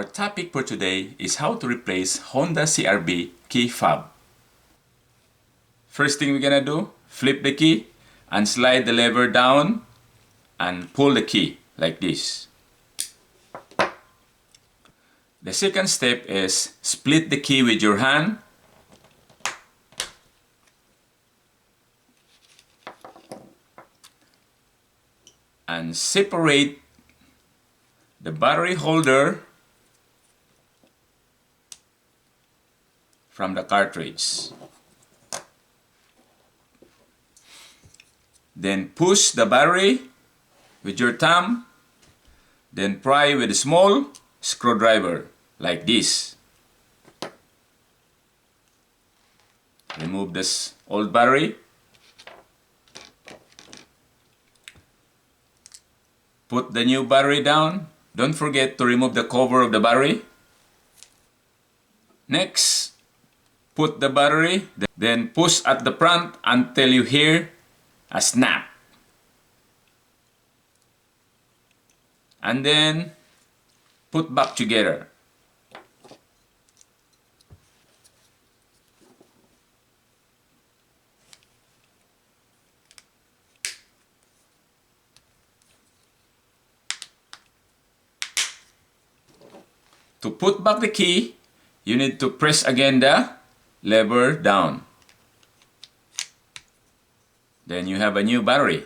Our topic for today is how to replace Honda CRV key fob. First thing we're gonna do, flip the key and slide the lever down and pull the key like this. The second step is split the key with your hand and separate the battery holder from the cartridge. Then push the battery with your thumb, then pry with a small screwdriver like this. Remove this old battery. Put the new battery down. Don't forget to remove the cover of the battery. Next, put the battery, then push at the front until you hear a snap. And then put back together. To put back the key, you need to press again the lever down. Then you have a new battery.